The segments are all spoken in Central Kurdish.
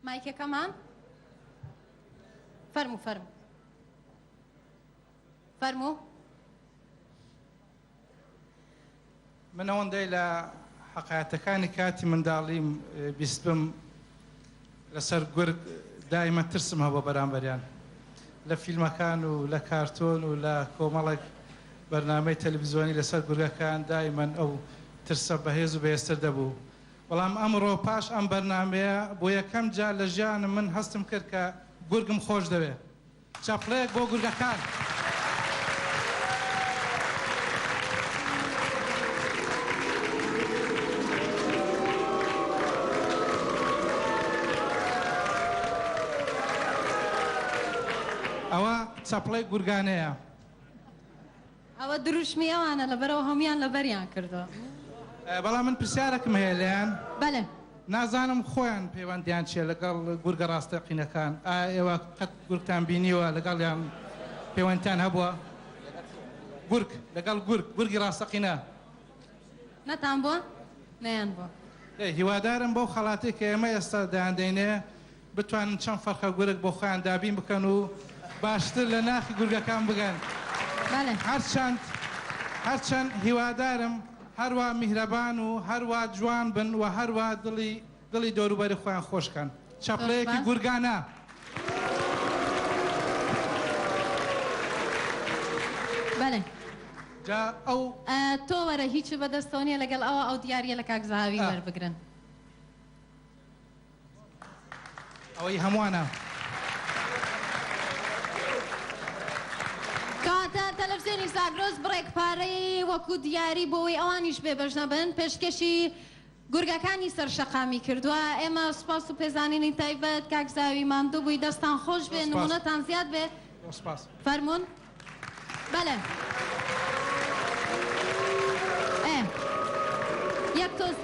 مایکەکەمان فەرموو من ئەوەندەی لە حەقایەتەکانی کاتی منداڵیم بیست بم لەسەر گورگ دایمە ترسم هەبوو بەرامبەریان لە فیلمەکان و لە کارتۆن و لە کۆمەڵێک بەرنامەی تەلەڤیزیۆنی لەسەر گورگەکان دایمەن ئەو ترسە بەهێز و بەهێزتر دەبوو بەڵام ئەمڕۆ پاش ئەم بەرنامەیە بۆ یەکەم جار لە ژیانم من هەستم کرد کە گورگم خۆش دەوێت چاپڵەیەک بۆ گورگەکان ئەوە چاپڵەی گورگانەیە ئەوە دروشمی ئەوانە لەبەرەوە هەمویان لەبەریان کردەوە بەڵام من پرسیارێکم هەیە لێیان بەڵێ نازانم خۆیان پەیوەندیان چیە لەگەڵ گورگە ڕاستەقینەکان ئێوە قەت گورگتان بینیوە لەگەڵیان پەیوەندیان هەبووە گورگ لەگەڵ گورگی ڕاستەقینە نەتان بووە نەیان بووە هیوادارم بەو خەڵاتی کە ئێمە ئێستا دایاندەینێ بتوانن چەند فەرخە گورگ بۆ خۆیان دابین بکەن و باشتر لە ناخی گورگەکان بگەن هەرچەند هیوادارم هەروە میهرەبان و هەروە جوان بن و هەروە دڵی دەوروبەری خۆیان خۆشکەن چاپڵەیەکی گورگانە بەڵێ جا ئەو تۆ وەرە هیچ بەدەستەوە نیە لەگەڵ ئەو دیارە لە کاک زاهاوی وەربگرن ئەوەی هەمووانە کاتە تەلەڤیزیۆنی زاگرۆس بڕێک پارەی وەکو دیاری بۆەوەی ئەوانیش بێبەش نەبن پێشکەشی گورگەکانی سەرشەقامی کردووە ئێمە سوپاس و پێزانینی تایبەت کاک زاوی ماندوو بووی دەستان خۆش بێ نمونەتان زیاد بێ فەرموون بەڵێ یەک تۆز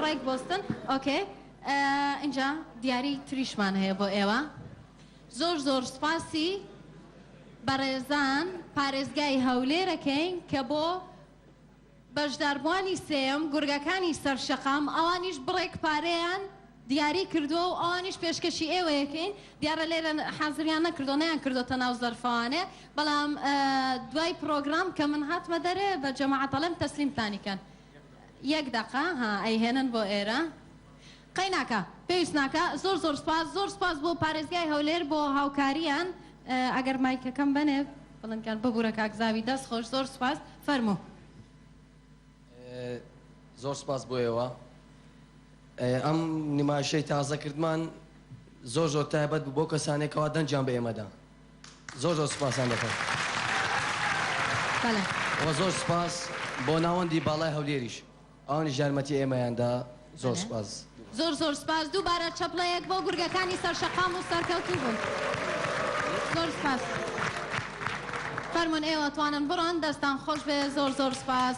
ڕێک بۆستن ئۆکێ اینجا دیاری تریشمان هەیە بۆ ئێوە زۆر سپاسی بەڕێزان پارێزگای هەولێرەکەین کە بۆ بەشداربووانی سێم گورگەکانی سەرشەقام ئەوانیش بڕێک پارەیان دیاری کردووە و ئەوانیش پێشکەشی ئێوەیەکەین دیارە لێرە حەزریان نەکردو نەیان کردوتە ناو زەرفەوانێ بەڵام دوای پرۆگرام کە من هاتمە دەرێ بە جەماعەتەڵێم تەسلیمتانیکەن یەک دەقا ئەیهێنن بۆ ئێرە قەی ناکە پێویست ناکە زۆر سپاس بۆ پارێزگای هەولێر بۆ هاوکاریان ئەگەر مایکەکەم بنێ بڵندکان ببوورە کاکزاوی دەست خۆش زۆر سپاس فەرموو زۆر سپاس بۆ ئێوە ئەم نمایشەی تازەکردمان زۆر تایبەت بوو بۆ کەسانێکەوە دەنجیان بە ئێمەدا زۆر سوپاسان دەکەم ئەوە زۆر سپاس بۆ ناوەندی باڵای هەولێریش ئەوانی ژارمەتی ئێمەیاندا زۆر سپاس زۆر سپاس دووبارە چەپڵەیەک بۆ گورگەکانی سەرشەقام و سەرکەوتوو بوون زۆر سپاس فەرموون ئێوە توانن بڕۆن دەستان خۆش بێ زۆر سپاس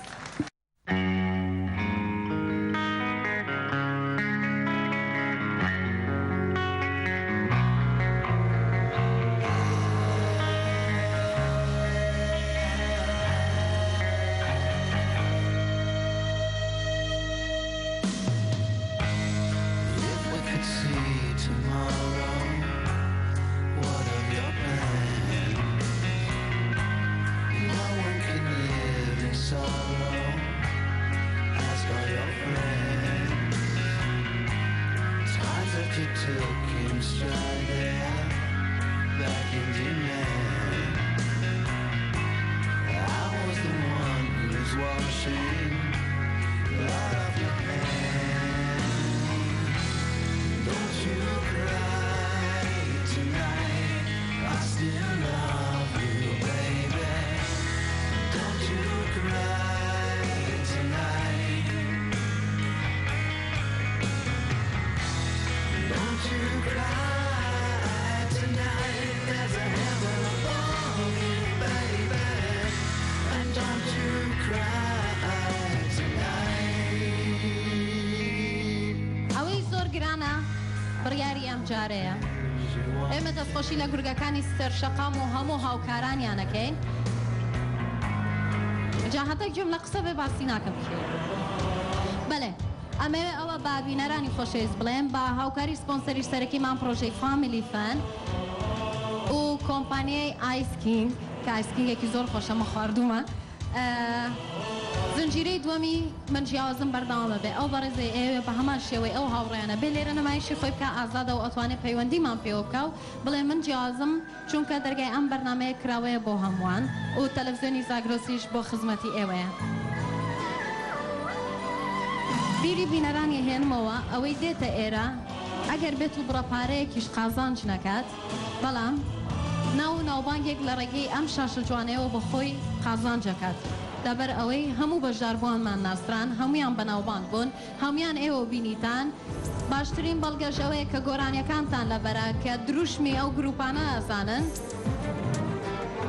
بڕیاری ئەم جارەیە ئێمە دەستخۆشی لە گورگەکانی سەرشەقام و هەموو هاوکارانیانەکەین جا هەتەک جملە قسە بێ باسی ناکەم بڵێ ئەمەوێ ئەوە بابینەرانی خۆشەویست بڵێن بە هاوکاری سپۆنسەری سەرەکیمان پرۆژەی فامیلی فەن و کۆمپانیای ئایسکینگ کە ئایسکینگێکی زۆر خۆشەمە خواردومە زنجیرەی دووەمی من جیاوازم بەردەوامە بێ ئەو بەڕێزەی ئێوێ بە هەمان شێوەی ئەو هاوڕێیانە بێ لێرە نمایشی خۆی بکە ئازادە و ئەتوانێت پەیوەندیمان پێوە بکە و بڵێ من جیاوازم چونکە دەرگای ئەم بەرنامەیە کراوەیە بۆ هەمووان و تەلەڤیزیۆنی زاگرۆسیش بۆ خزمەتی ئێوەیە. بیری بینەرانی هێنمەوە ئەوەی دێتە ئێرە ئەگەر بێت و بڕەپارەیەکیش قازانج نەکات بەڵام ناو ناوبانگێک لە ڕێگەی ئەم شاشە جوانەیەوە بە خۆی قازانجەکات. لەبەر ئەوەی هەموو بەشداربووانمان ناسران هەمویان بەناوبانگ بوون هەمویان ئێوە بینیتان باشترین بەڵگەش ئەوەیە کە گۆرانیەکانتان لەبەرە کە دروشمی ئەو گروپانە ئەزانن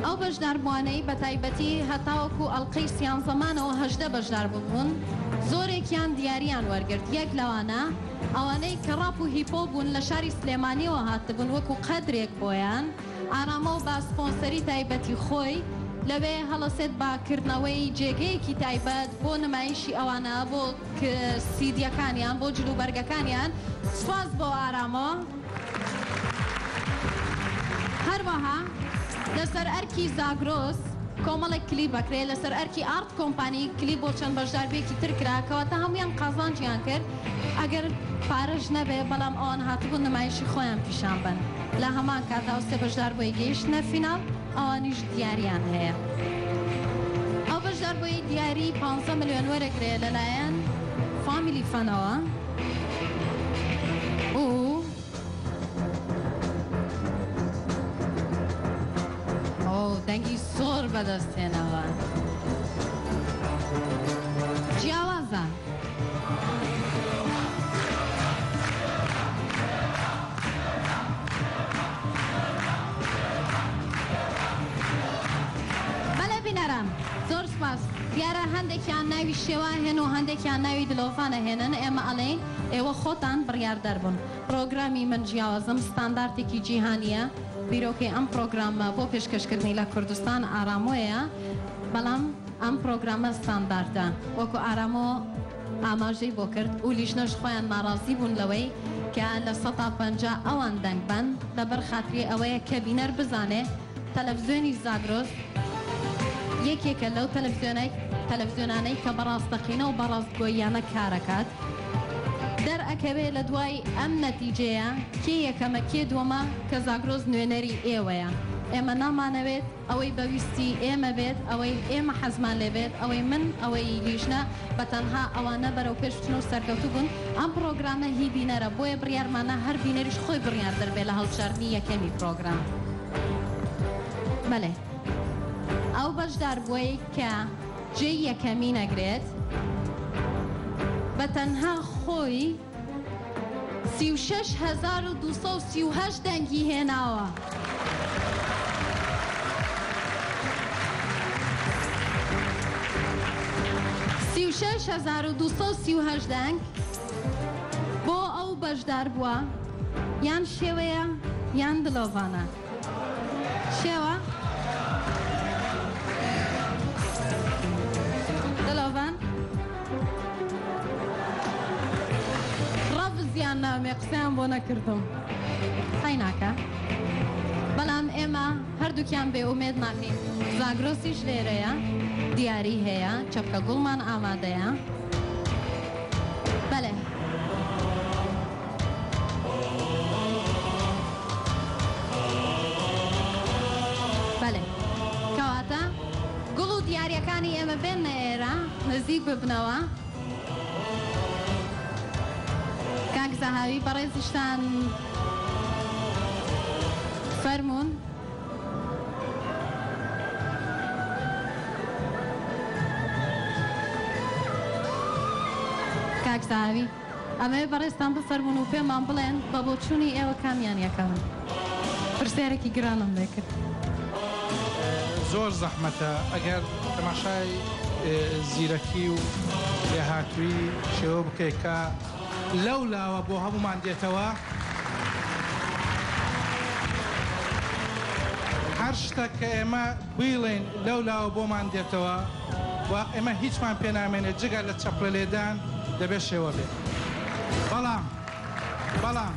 ئەو بەشداربووانەی بە تایبەتی هەتاوەکو ئەڵلقەی سیان زەمانەوە هەژدە بەشدار بوون زۆرێکیان دیاریان وەرگرت یەک لەوانە ئەوانەی کە ڕاپ و هیپۆ بوون لە شاری سلێمانیەوە هاتبوون وەکو قەدرێک بۆیان ئارامە و با سپۆنسەری تایبەتی خۆی لەوێ هەڵەسێت باکردنەوەی جێگەیەکی تایبەت بۆ نمایشی ئەوانە بۆ سیدیەکانیان بۆ جلوبەرگەکانیان سپاس بۆ ئارامە هەروەها لەسەر ئەرکی زاگرۆس کۆمەڵێک کلیپ بکرێت لەسەر ئەرکی ئارت کۆمپانی کلیپ بۆ چەند بەشداربێکی تر کراکەوەتە هەمویان قازانجیان کرد ئەگەر پارەش نەبێ بەڵام ئەوان هاتبوون نمایشی خۆیان پیشان بن لە هەمان کاتا سێ بەشدار بۆی گەیشتنە فیناڵ ئەوانیش دیاریان هەیە ئەو بەشدار بۆی دیاری 500 ملیۆن وەرەگرێت لەلایەن فامیلی فەنەوە دەنگی زۆر بەدەستێنەوە جیاوازە بەڵێ بینەرم زۆر سپاس دیارە هەندێکیان ناوی شێوە هێن و هەندێکیان ناوی دلۆڤانە هێنن ئێمە ئەڵێن ئێوە خۆتان بڕیاردەر بوون پرۆگرامی من جیاوازم ستانداردێکی جیهانیە بیرۆکەی ئەم پرۆگرامە بۆ پێشکەشکردنی لە کوردستان ئارامۆیە بەڵام ئەم پرۆگرامە ستانداردە وەکو ئارامۆ ئاماژەی بۆ کرد و لیژنەش خۆیان ناڕازی بوون لەوەی کە لە 150 ئەوان دەنگ بن لەبەر خاتری ئەوەیە کە بینەر بزانێ تەلەڤیزیۆنی زاگرۆس یەکێکە لەو تەلەڤیزیۆنانەی کە بەڕاستەقینە و بەڕاستگۆیانە کارەکات دەرئەکەوێ لە دوای ئەم نەتیجەیە کێ یەکەمە کێ دووەمە کە زاگرۆس نوێنەری ئێوەیە ئێمە نامانەوێت ئەوەی بەویستی ئێمە بێت ئەوەی ئێمە حەزمان لێ بێت ئەوەی من ئەوەی لیژنە بە تەنها ئەوانە بەرەو پێشچن و سەرکەوتو بوون ئەم پرۆگرامە هی بینەرە بۆیە بڕیارمانە هەر بینەریش خۆی بڕیار دەربێت لە هەڵبژاردننی یەکەمی پرۆگرام بەڵێ ئەو بەشدار بۆی کە جێی یەکەمی نەگرێت بە تەنها خۆی 36,238 دەنگی هێناوە. دەنگ بۆ ئەو بەشدار بووە یان شێوەیە یان دلۆڤانە شێوە دلۆڤان ڕەڤزیان نامێ قسەیان بۆ نەکردم قەی ناکە بەڵام ئێمە هەردووکیان بێ ئومێد ناکەین زاگرۆسیش لێرەیە دیاری هەیە چەپکە گوڵمان ئامادەیە بەڵێ بەڵێ کەواتە گوڵ و دیاریەکانی ئێمە بێنە ئێرە نزیک ببنەوە کاک زەهاوی بەڕێزیشتان فەرموون کاک زەهاوی ئەمەوێ بەڕێزتان بفەرموون و پێمان بڵێن بە بۆچوونی ئێوە کامیان یەکەون پرسیارێکی گرانم لێکرد زۆر زەحمەتە ئەگەر تەماشای زیرەکی و لێهاتووی شێوە بکەیت کە لەو لاوە بۆ هەمومان دێتەوە هەر شتە کە ئێمە بیڵێن لەو لاوە بۆمان دێتەوە و ئێمە هیچمان پێ نامێنێت جگە لە چەپرە لێدان دەبێت شێوە بێت بەڵام